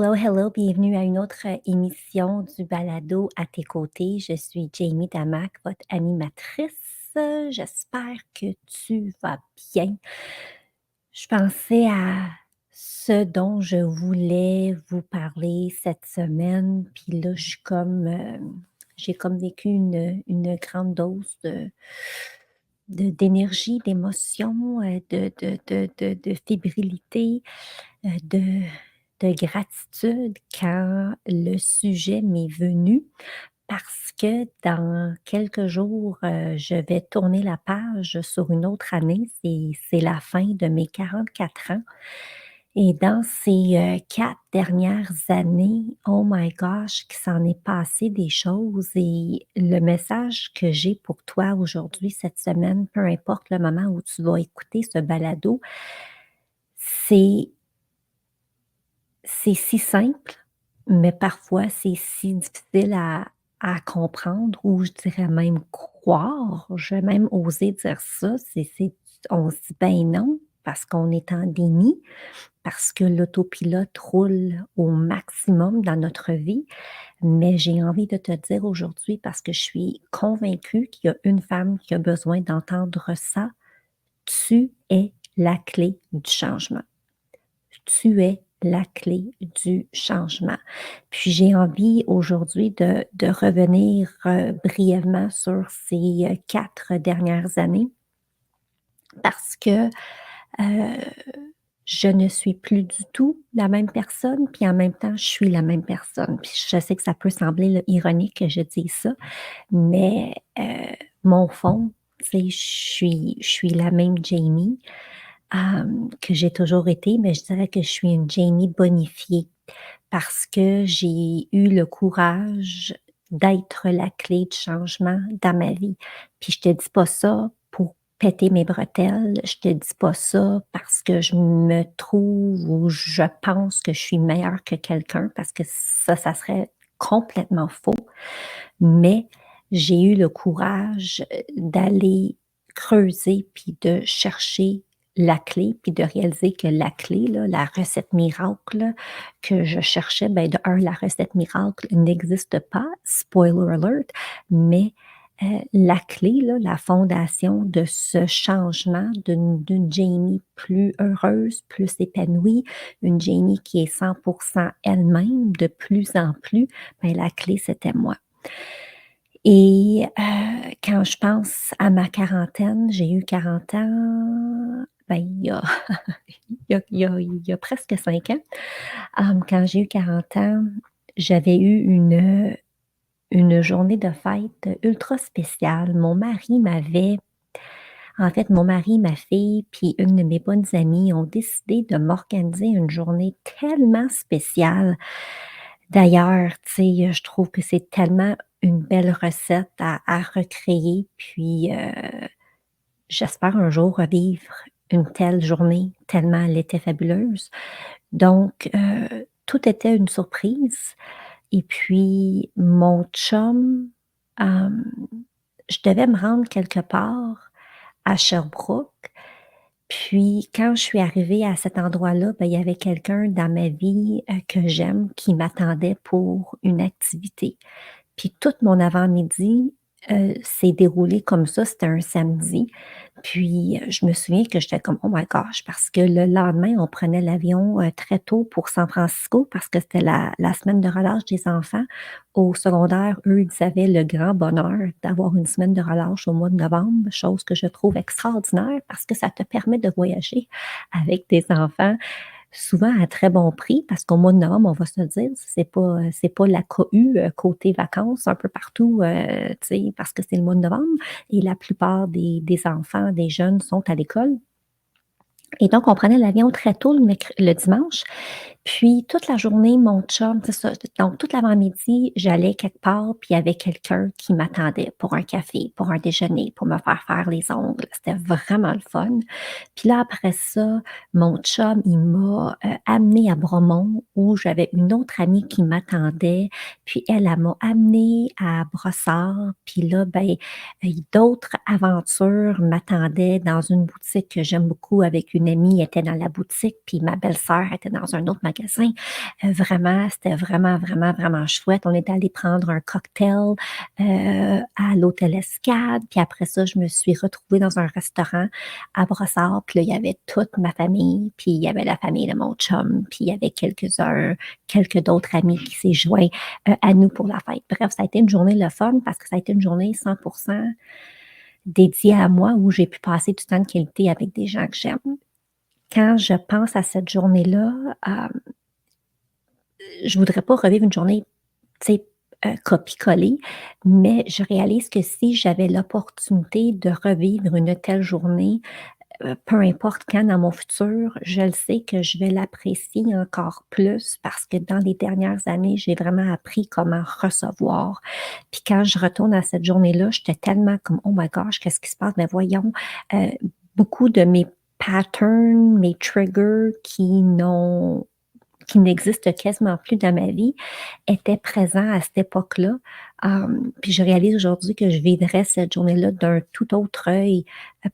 Hello, hello, bienvenue à une autre émission du balado à tes côtés. Je suis Jamie Damac, votre animatrice. J'espère que tu vas bien. Je pensais à ce dont je voulais vous parler cette semaine, puis là, je suis comme, j'ai comme vécu une grande dose d'énergie, d'émotion, de fébrilité, de gratitude quand le sujet m'est venu parce que dans quelques jours, je vais tourner la page sur une autre année. C'est la fin de mes 44 ans et dans ces, 4 dernières années, oh my gosh, qu'il s'en est passé des choses et le message que j'ai pour toi aujourd'hui, cette semaine, peu importe le moment où tu vas écouter ce balado, c'est c'est si simple, mais parfois c'est si difficile à comprendre ou je dirais même croire. Je vais même oser dire ça. On se dit: «Ben non», parce qu'on est en déni, parce que l'autopilote roule au maximum dans notre vie. Mais j'ai envie de te dire aujourd'hui, parce que je suis convaincue qu'il y a une femme qui a besoin d'entendre ça: tu es la clé du changement. Tu es la clé du changement. Puis j'ai envie aujourd'hui de revenir, brièvement sur ces, 4 dernières années parce que, heu, je ne suis plus du tout la même personne, puis en même temps, je suis la même personne. Puis je sais que ça peut sembler là, ironique que je dise ça, mais, mon fond, tu sais, je suis la même Jamie, que j'ai toujours été, mais je dirais que je suis une Jamie bonifiée parce que j'ai eu le courage d'être la clé du changement dans ma vie. Puis je te dis pas ça pour péter mes bretelles, je te dis pas ça parce que je me trouve ou je pense que je suis meilleure que quelqu'un parce que ça serait complètement faux. Mais j'ai eu le courage, d'aller creuser puis de chercher la clé, puis de réaliser que la clé, là, la recette miracle que je cherchais, ben, de un, la recette miracle n'existe pas, spoiler alert, mais, la clé, là, la fondation de ce changement d'une Jamie plus heureuse, plus épanouie, une Jamie qui est 100% elle-même de plus en plus, ben, la clé, c'était moi. Et quand je pense à ma quarantaine, j'ai eu 40 ans, ben, il y a il y a presque 5 ans. Quand j'ai eu 40 ans, j'avais eu une journée de fête ultra spéciale. Mon mari, ma fille, puis une de mes bonnes amies ont décidé de m'organiser une journée tellement spéciale. D'ailleurs, tu sais, je trouve que c'est tellement une belle recette à recréer, puis, j'espère un jour revivre une telle journée tellement elle était fabuleuse. Donc, tout était une surprise et puis mon chum, hem, je devais me rendre quelque part à Sherbrooke, puis quand je suis arrivée à cet endroit-là, ben, il y avait quelqu'un dans ma vie, que j'aime qui m'attendait pour une activité. Puis tout mon avant-midi, s'est déroulé comme ça, c'était un samedi. Puis, je me souviens que j'étais comme: «Oh my gosh!» parce que le lendemain, on prenait l'avion, très tôt pour San Francisco parce que c'était la semaine de relâche des enfants. Au secondaire, eux, ils avaient le grand bonheur d'avoir une semaine de relâche au mois de novembre, chose que je trouve extraordinaire parce que ça te permet de voyager avec tes enfants. Souvent à très bon prix parce qu'au mois de novembre, on va se le dire, c'est pas la cohue, côté vacances un peu partout, tu sais, parce que c'est le mois de novembre et la plupart des enfants, des jeunes sont à l'école et donc on prenait l'avion très tôt le dimanche puis toute la journée, mon chum, c'est ça, donc toute l'avant-midi, j'allais quelque part, puis il y avait quelqu'un qui m'attendait pour un café, pour un déjeuner, pour me faire faire les ongles. C'était vraiment le fun. Puis là, après ça, mon chum, il m'a, amenée à Bromont où j'avais une autre amie qui m'attendait. Puis elle m'a amenée à Brossard. Puis là, ben, d'autres aventures m'attendaient dans une boutique que j'aime beaucoup avec une amie était dans la boutique, puis ma belle-sœur était dans un autre magasin. Vraiment, c'était vraiment, vraiment, vraiment chouette. On est allé prendre un cocktail, à l'hôtel Escade, puis après ça, je me suis retrouvée dans un restaurant à Brossard, puis là, il y avait toute ma famille, puis il y avait la famille de mon chum, puis il y avait quelques d'autres amis qui s'est joints, à nous pour la fête. Bref, ça a été une journée le fun parce que ça a été une journée 100% dédiée à moi où j'ai pu passer du temps de qualité avec des gens que j'aime. Quand je pense à cette journée-là, je voudrais pas revivre une journée, tu sais, copie-coller, mais je réalise que si j'avais l'opportunité de revivre une telle journée, peu importe quand dans mon futur, je le sais que je vais l'apprécier encore plus parce que dans les dernières années, j'ai vraiment appris comment recevoir. Puis quand je retourne à cette journée-là, j'étais tellement comme: «Oh my gosh, qu'est-ce qui se passe? Mais voyons», heu, beaucoup de mes patterns, mes triggers qui n'existent quasiment plus dans ma vie, étaient présents à cette époque-là. Puis je réalise aujourd'hui que je vivrais cette journée-là d'un tout autre œil,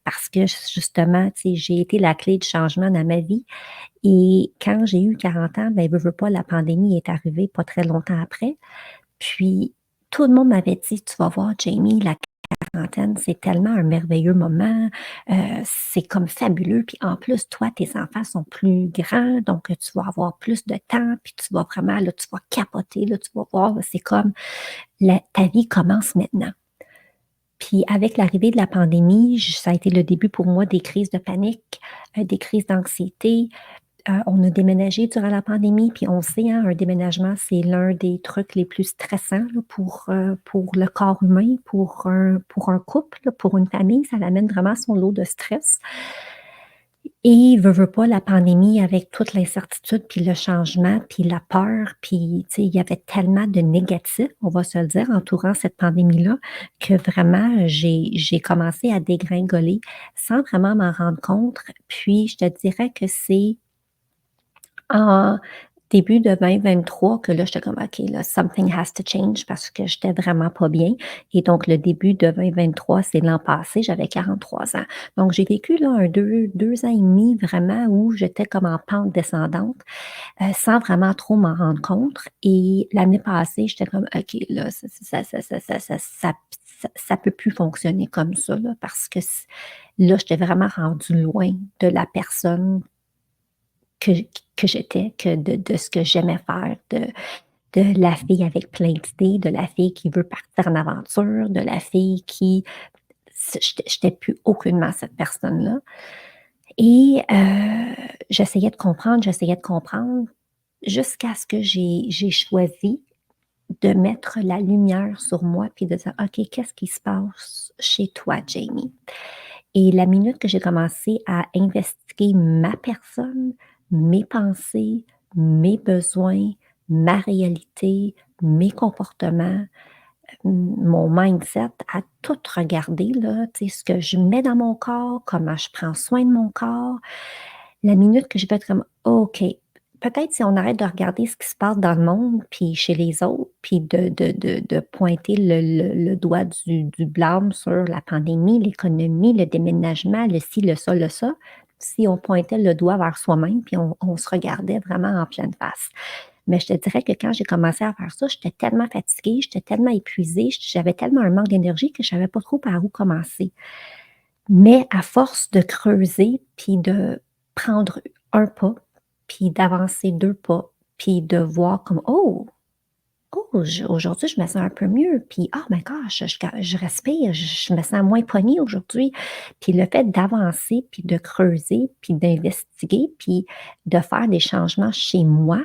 parce que justement, tu sais, j'ai été la clé du changement dans ma vie et quand j'ai eu 40 ans, ben, veux pas, la pandémie est arrivée pas très longtemps après. Puis tout le monde m'avait dit: «Tu vas voir Jamie, la quarantaine, c'est tellement un merveilleux moment, c'est comme fabuleux, puis en plus, toi, tes enfants sont plus grands, donc tu vas avoir plus de temps, puis tu vas vraiment, là, tu vas capoter, là, tu vas voir, là, c'est comme ta vie commence maintenant». Puis avec l'arrivée de la pandémie, ça a été le début pour moi des crises de panique, des crises d'anxiété. On a déménagé durant la pandémie, puis on sait, hein, un déménagement, c'est l'un des trucs les plus stressants là, pour le corps humain, pour un couple, là, pour une famille, ça amène vraiment son lot de stress. Et veux pas, la pandémie avec toute l'incertitude, puis le changement, puis la peur, puis tu sais, il y avait tellement de négatifs, on va se le dire, entourant cette pandémie-là, que vraiment j'ai commencé à dégringoler sans vraiment m'en rendre compte. Puis je te dirais que c'est en début de 2023 que là, j'étais comme: «OK, là, something has to change» parce que j'étais vraiment pas bien et donc le début de 2023, c'est l'an passé, j'avais 43 ans. Donc j'ai vécu là un deux ans et demi vraiment où j'étais comme en pente descendante, sans vraiment trop m'en rendre compte et l'année passée, j'étais comme: «OK, là, ça peut plus fonctionner comme ça, là, parce que là, j'étais vraiment rendue loin de la personne que que j'étais, que de ce que j'aimais faire, de la fille avec plein d'idées, de la fille qui veut partir en aventure, de la fille qui j'étais plus aucunement cette personne-là et j'essayais de comprendre jusqu'à ce que j'ai choisi de mettre la lumière sur moi puis de dire: «OK, qu'est-ce qui se passe chez toi, Jamie?» Et la minute que j'ai commencé à investiguer ma personne, mes pensées, mes besoins, ma réalité, mes comportements, mon mindset, à tout regarder, là, tu sais, ce que je mets dans mon corps, comment je prends soin de mon corps. La minute que j'ai fait comme: «OK, peut-être si on arrête de regarder ce qui se passe dans le monde, puis chez les autres, puis de pointer le doigt du blâme sur la pandémie, l'économie, le déménagement, le ci, le ça, le ça». Si on pointait le doigt vers soi-même, puis on se regardait vraiment en pleine face. Mais je te dirais que quand j'ai commencé à faire ça, j'étais tellement fatiguée, j'étais tellement épuisée, j'avais tellement un manque d'énergie que je savais pas trop par où commencer. Mais à force de creuser, puis de prendre un pas, puis d'avancer 2 pas, puis de voir comme: «Oh! Oh, aujourd'hui, je me sens un peu mieux», puis «Oh my gosh, je respire, je me sens moins pognée aujourd'hui». Puis le fait d'avancer, puis de creuser, puis d'investiguer, puis de faire des changements chez moi,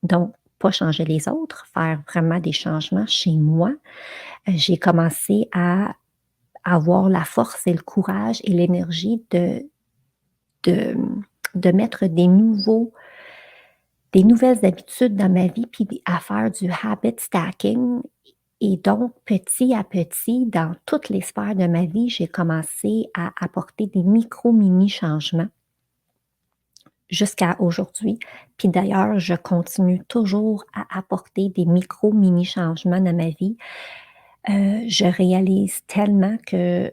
donc pas changer les autres, faire vraiment des changements chez moi, j'ai commencé à avoir la force et le courage et l'énergie de, de mettre des nouvelles habitudes dans ma vie, puis à faire du habit stacking. Et donc, petit à petit, dans toutes les sphères de ma vie, j'ai commencé à apporter des micro-mini changements jusqu'à aujourd'hui. Puis d'ailleurs, je continue toujours à apporter des micro-mini changements dans ma vie. Je réalise tellement que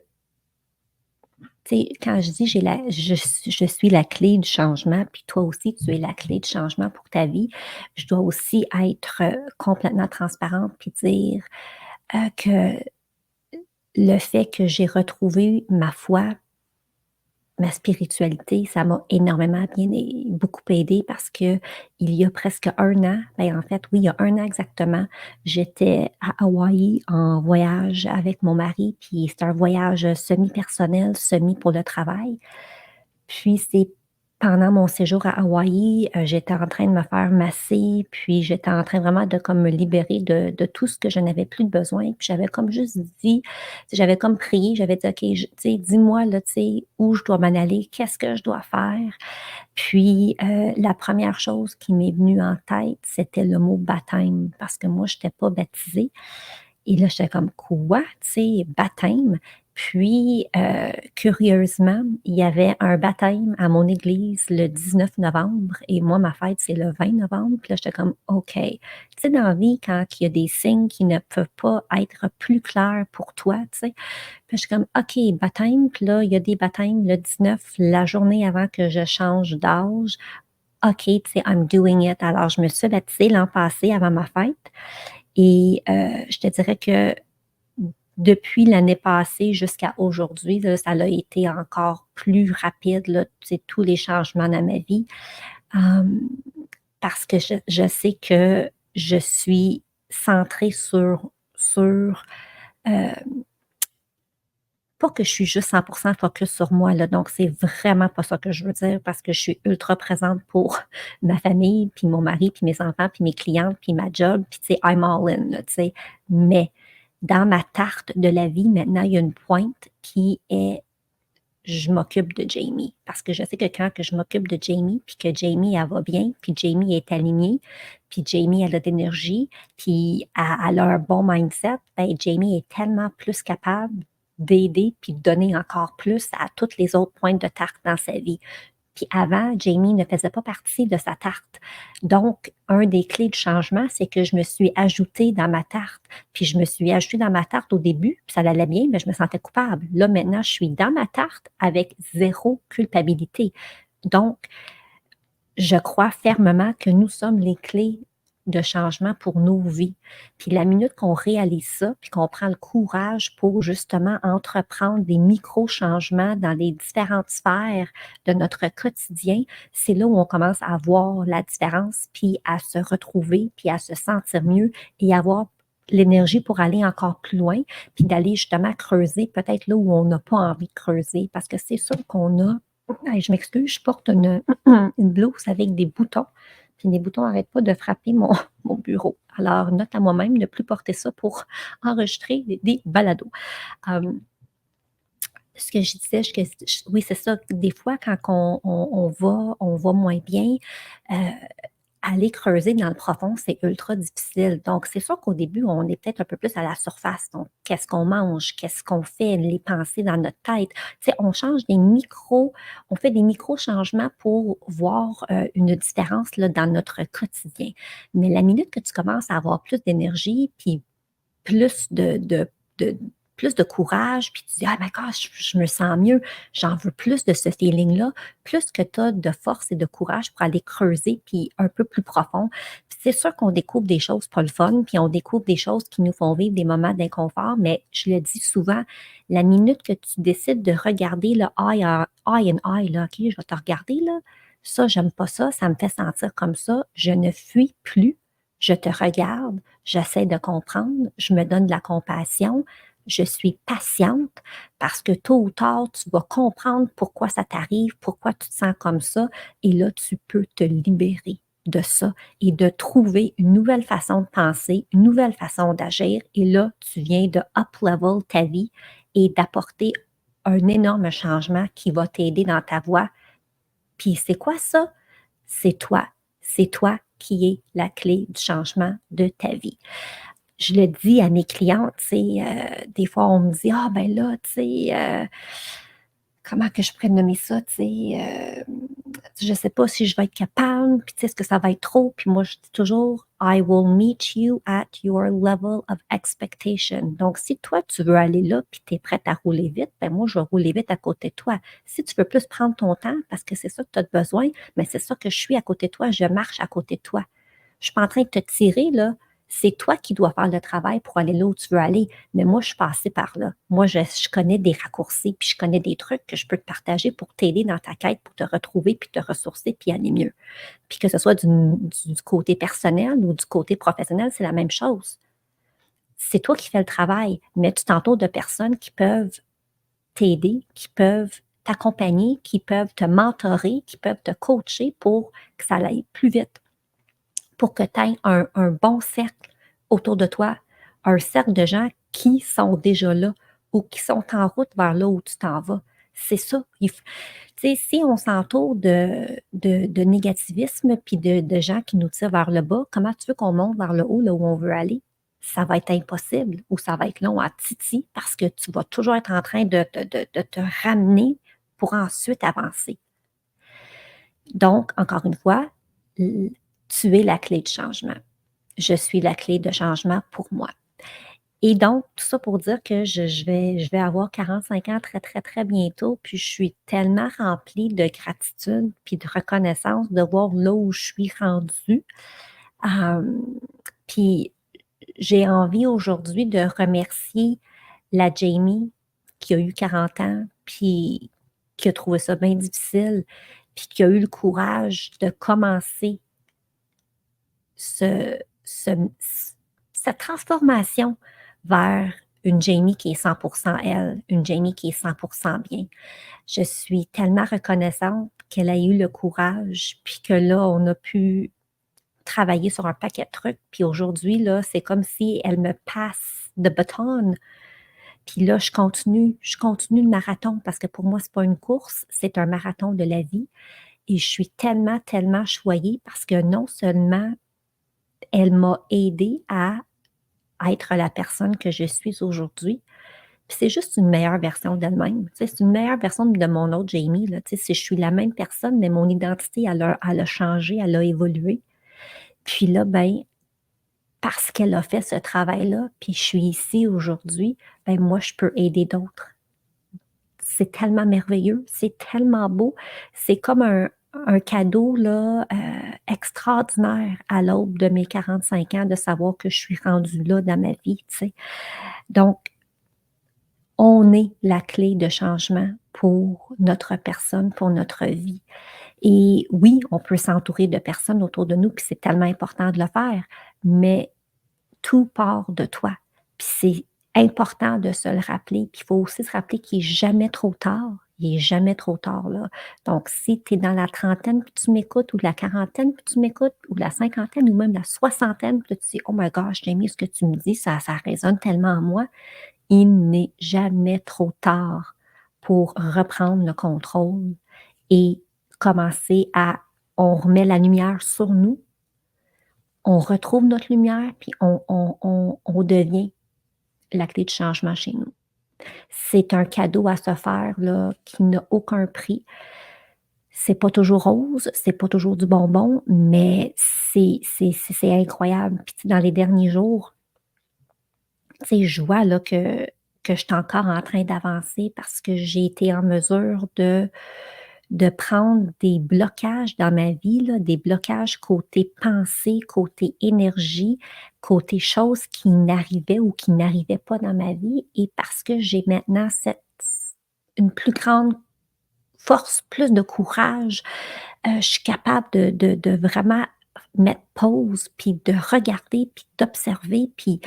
Tu sais, quand je dis je suis la clé du changement, puis toi aussi tu es la clé du changement pour ta vie, je dois aussi être, complètement transparente puis dire, que le fait que j'ai retrouvé ma foi, ma spiritualité, ça m'a énormément beaucoup aidé parce que il y a presque 1 an, ben, en fait, oui, il y a 1 an exactement, j'étais à Hawaï en voyage avec mon mari, puis c'était un voyage, semi-personnel, semi pour le travail. Puis c'est pendant mon séjour à Hawaï, j'étais en train de me faire masser, puis j'étais en train vraiment de comme me libérer de tout ce que je n'avais plus de besoin. Puis j'avais comme juste dit, j'avais comme prié, j'avais dit: «OK, tu sais, dis-moi là, tu sais, où je dois m'en aller, qu'est-ce que je dois faire?» Puis, la première chose qui m'est venue en tête, c'était le mot baptême, parce que moi, je n'étais pas baptisée. Et là, j'étais comme: «Quoi?» Tu sais, baptême? Puis, curieusement, il y avait un baptême à mon église le 19 novembre et moi, ma fête, c'est le 20 novembre. Puis là, j'étais comme: «OK». Tu sais, dans la vie, quand il y a des signes qui ne peuvent pas être plus clairs pour toi, tu sais? Puis je suis comme: «OK, baptême». Puis là, il y a des baptêmes le 19, la journée avant que je change d'âge. OK, tu sais, I'm doing it. Alors, je me suis baptisée l'an passé avant ma fête et je te dirais que depuis l'année passée jusqu'à aujourd'hui, là, ça a été encore plus rapide, là, tu sais, tous les changements dans ma vie, hem, parce que je sais que je suis centrée sur, heu, pas que je suis juste 100% focus sur moi, là, donc c'est vraiment pas ça que je veux dire parce que je suis ultra présente pour ma famille, puis mon mari, puis mes enfants, puis mes clientes, puis ma job, puis tu sais, I'm all in, là, tu sais. Mais dans ma tarte de la vie, maintenant, il y a une pointe qui est je m'occupe de Jamie. Parce que je sais que quand que je m'occupe de Jamie, puis que Jamie, elle va bien, puis Jamie est alignée, puis Jamie, elle a de l'énergie, puis elle a un bon mindset, ben Jamie est tellement plus capable d'aider puis de donner encore plus à toutes les autres pointes de tarte dans sa vie. Puis avant, Jamie ne faisait pas partie de sa tarte. Donc, un des clés du changement, c'est que je me suis ajoutée dans ma tarte. Puis je me suis ajoutée dans ma tarte au début, puis ça allait bien, mais je me sentais coupable. Là, maintenant, je suis dans ma tarte avec zéro culpabilité. Donc, je crois fermement que nous sommes les clés de changement pour nos vies. Puis la minute qu'on réalise ça, puis qu'on prend le courage pour justement entreprendre des micro-changements dans les différentes sphères de notre quotidien, c'est là où on commence à voir la différence, puis à se retrouver, puis à se sentir mieux et avoir l'énergie pour aller encore plus loin, puis d'aller justement creuser peut-être là où on n'a pas envie de creuser. Parce que c'est sûr qu'on a Hey, je m'excuse, je porte une blouse avec des boutons, puis les boutons n'arrêtent pas de frapper mon mon bureau. Alors, note à moi-même de ne plus porter ça pour enregistrer des balados. Hem, ce que je disais, oui, c'est ça, des fois quand on va moins bien, heu aller creuser dans le profond, c'est ultra difficile. Donc, c'est sûr qu'au début, on est peut-être un peu plus à la surface. Donc, qu'est-ce qu'on mange? Qu'est-ce qu'on fait? Les pensées dans notre tête. Tu sais, on fait des micro-changements pour voir une différence là, dans notre quotidien. Mais la minute que tu commences à avoir plus d'énergie, puis plus de plus de courage, puis tu dis: «Ah my gosh, je me sens mieux, j'en veux plus de ce feeling-là», plus que tu as de force et de courage pour aller creuser, puis un peu plus profond. Puis c'est sûr qu'on découvre des choses pas le fun, puis on découvre des choses qui nous font vivre des moments d'inconfort, mais je le dis souvent, la minute que tu décides de regarder le eye and eye, là, OK, je vais te regarder là, ça j'aime pas ça, ça me fait sentir comme ça, je ne fuis plus, je te regarde, j'essaie de comprendre, je me donne de la compassion, je suis patiente parce que tôt ou tard, tu vas comprendre pourquoi ça t'arrive, pourquoi tu te sens comme ça, et là, tu peux te libérer de ça et de trouver une nouvelle façon de penser, une nouvelle façon d'agir. Et là, tu viens de up-level ta vie et d'apporter un énorme changement qui va t'aider dans ta voie. Puis c'est quoi ça? C'est toi. C'est toi qui es la clé du changement de ta vie. Je le dis à mes clientes, tu sais, des fois on me dit: «Ah ben là, tu sais, comment que je pourrais nommer ça, tu sais, je sais pas si je vais être capable, puis tu sais, est-ce que ça va être trop? Puis moi, je dis toujours, I will meet you at your level of expectation. Donc, si toi, tu veux aller là, puis tu es prête à rouler vite, ben moi, je vais rouler vite à côté de toi. Si tu veux plus prendre ton temps, parce que c'est ça que tu as besoin, mais c'est ça que je suis à côté de toi, je marche à côté de toi. Je suis pas en train de te tirer, là. C'est toi qui dois faire le travail pour aller là où tu veux aller. Mais moi, je suis passée par là. Moi, je connais des raccourcis, puis je connais des trucs que je peux te partager pour t'aider dans ta quête, pour te retrouver, puis te ressourcer, puis aller mieux. Puis que ce soit du côté personnel ou du côté professionnel, c'est la même chose. C'est toi qui fais le travail, mais tu t'entoures de personnes qui peuvent t'aider, qui peuvent t'accompagner, qui peuvent te mentorer, qui peuvent te coacher pour que ça aille plus vite, pour que tu aies un bon cercle autour de toi, un cercle de gens qui sont déjà là ou qui sont en route vers là où tu t'en vas. C'est ça. Tu sais, si on s'entoure de négativisme puis de gens qui nous tirent vers le bas, comment tu veux qu'on monte vers le haut, là où on veut aller? Ça va être impossible ou ça va être long à titi parce que tu vas toujours être en train de te ramener pour ensuite avancer. Donc, encore une fois, tu es la clé de changement. Je suis la clé de changement pour moi. Et donc, tout ça pour dire que je vais avoir 45 ans très, très, très bientôt, puis je suis tellement remplie de gratitude puis de reconnaissance de voir là où je suis rendue. Hem, puis j'ai envie aujourd'hui de remercier la Jamie qui a eu 40 ans, puis qui a trouvé ça bien difficile, puis qui a eu le courage de commencer ce ce cette transformation vers une Jamie qui est 100% elle, une Jamie qui est 100% bien. Je suis tellement reconnaissante qu'elle a eu le courage, puis que là, on a pu travailler sur un paquet de trucs, puis aujourd'hui, là, c'est comme si elle me passe de baton, puis là, je continue le marathon parce que pour moi, c'est pas une course, c'est un marathon de la vie et je suis tellement, tellement choyée parce que non seulement elle m'a aidée à être la personne que je suis aujourd'hui. Puis c'est juste une meilleure version d'elle-même. Tu sais, c'est une meilleure version de mon autre Jamie, là. Tu sais, si je suis la même personne, mais mon identité, elle a changé, elle a évolué. Puis là, ben, parce qu'elle a fait ce travail-là, puis je suis ici aujourd'hui, ben moi, je peux aider d'autres. C'est tellement merveilleux, c'est tellement beau. C'est comme un cadeau là, extraordinaire à l'aube de mes 45 ans de savoir que je suis rendue là dans ma vie, tu sais. Donc, on est la clé de changement pour notre personne, pour notre vie. Et oui, on peut s'entourer de personnes autour de nous, puis c'est tellement important de le faire, mais tout part de toi. Puis c'est important de se le rappeler. Puis il faut aussi se rappeler qu'il n'est jamais trop tard. Il n'est jamais trop tard, là. Donc, si tu es dans la trentaine, puis tu m'écoutes, ou la quarantaine, puis tu m'écoutes, ou la cinquantaine, ou même la soixantaine, puis là, tu dis, oh my gosh, Jamie, ce que tu me dis, ça résonne tellement en moi. Il n'est jamais trop tard pour reprendre le contrôle et commencer à on remet la lumière sur nous, on retrouve notre lumière, puis on devient la clé de changement chez nous. C'est un cadeau à se faire là, qui n'a aucun prix. C'est pas toujours rose, c'est pas toujours du bonbon, mais c'est incroyable. Puis tu sais, dans les derniers jours, tu sais, je vois là que je suis encore en train d'avancer parce que j'ai été en mesure de prendre des blocages dans ma vie, là, des blocages côté pensée, côté énergie, côté choses qui n'arrivaient ou qui n'arrivaient pas dans ma vie. Et parce que j'ai maintenant une plus grande force, plus de courage, je suis capable de vraiment mettre pause, puis de regarder, puis d'observer, puis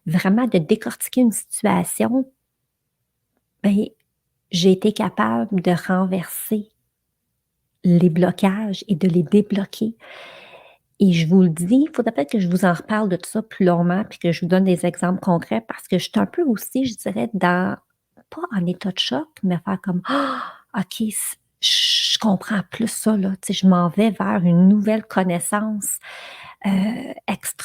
vraiment de décortiquer une situation. Ben, j'ai été capable de renverser les blocages et de les débloquer. Et je vous le dis, il faudrait peut-être que je vous en reparle de tout ça plus longuement, puis que je vous donne des exemples concrets parce que je suis un peu aussi, je dirais, dans pas en état de choc, mais faire comme: «Ah! OK, je comprends plus ça, là». Tu sais, je m'en vais vers une nouvelle connaissance,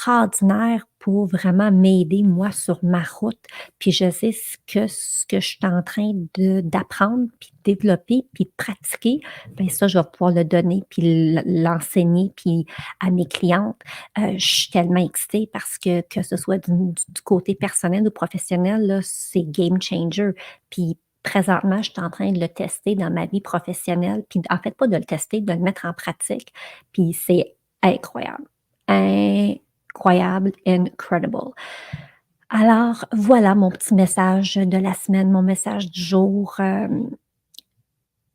extraordinaire pour vraiment m'aider, moi, sur ma route. Puis je sais ce que je suis en train d'apprendre, puis de développer, puis de pratiquer, bien ça, je vais pouvoir le donner, puis l'enseigner, puis à mes clientes. Je suis tellement excitée parce que ce soit du côté personnel ou professionnel, là, c'est game changer. Puis présentement, je suis en train de le tester dans ma vie professionnelle, puis en fait, pas de le tester, de le mettre en pratique, puis c'est incroyable. Incroyable, incredible. Alors, voilà mon petit message de la semaine, mon message du jour.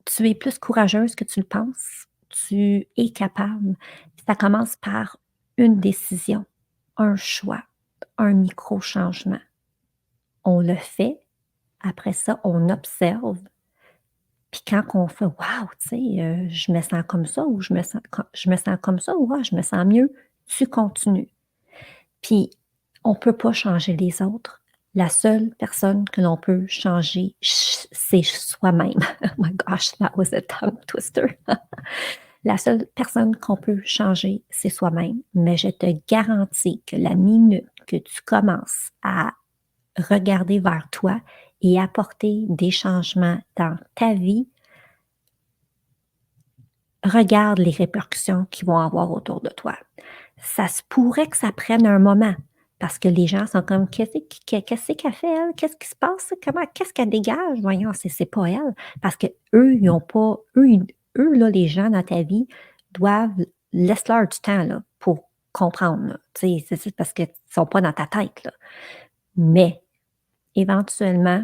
Tu es plus courageuse que tu le penses. Tu es capable. Ça commence par une décision, un choix, un micro-changement. On le fait. Après ça, on observe. Puis quand on fait: «Wow, tu sais, je me sens comme ça» ou «Je me sens comme ça» ou «Ah, je me sens mieux», tu continues. Puis on peut pas changer les autres. La seule personne que l'on peut changer, c'est soi-même. Oh my gosh, that was a tongue twister. La seule personne qu'on peut changer, c'est soi-même. Mais je te garantis que la minute que tu commences à regarder vers toi et apporter des changements dans ta vie, regarde les répercussions qu'ils vont avoir autour de toi. Ça se pourrait que ça prenne un moment parce que les gens sont comme: «Qu'est-ce qu'elle fait elle? Qu'est-ce qui se passe? Qu'est-ce qu'elle dégage? Voyons, c'est pas elle». Parce qu'eux, ils ont pas eux là, les gens dans ta vie doivent laisse-leur du temps là, pour comprendre, là. Tu sais, c'est parce qu'ils sont pas dans ta tête, là. Mais éventuellement,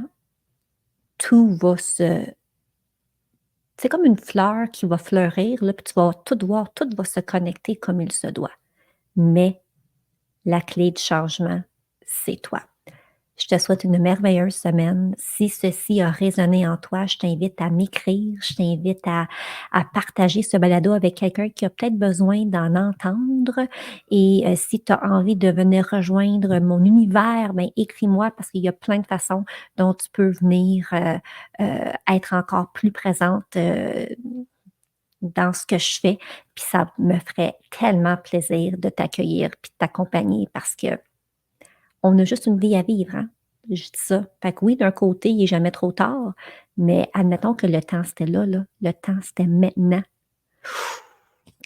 tout va se c'est comme une fleur qui va fleurir, là, puis tu vas tout voir, tout va se connecter comme il se doit. Mais la clé du changement, c'est toi. Je te souhaite une merveilleuse semaine. Si ceci a résonné en toi, je t'invite à m'écrire, je t'invite à partager ce balado avec quelqu'un qui a peut-être besoin d'en entendre. Et si tu as envie de venir rejoindre mon univers, ben écris-moi parce qu'il y a plein de façons dont tu peux venir être encore plus présente dans ce que je fais. Puis ça me ferait tellement plaisir de t'accueillir puis de t'accompagner parce que on a juste une vie à vivre, hein. Je dis ça. Fait que oui, d'un côté, il est jamais trop tard, mais admettons que le temps, c'était là. Le temps, c'était maintenant.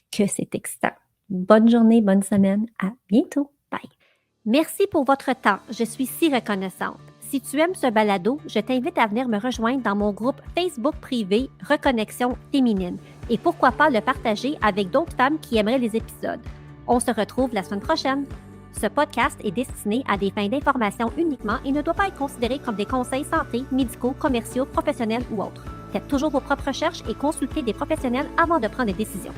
Que c'est excitant. Bonne journée, bonne semaine. À bientôt. Bye. Merci pour votre temps. Je suis si reconnaissante. Si tu aimes ce balado, je t'invite à venir me rejoindre dans mon groupe Facebook privé Reconnexion féminine et pourquoi pas le partager avec d'autres femmes qui aimeraient les épisodes. On se retrouve la semaine prochaine. Ce podcast est destiné à des fins d'information uniquement et ne doit pas être considéré comme des conseils santé, médicaux, commerciaux, professionnels ou autres. Faites toujours vos propres recherches et consultez des professionnels avant de prendre des décisions.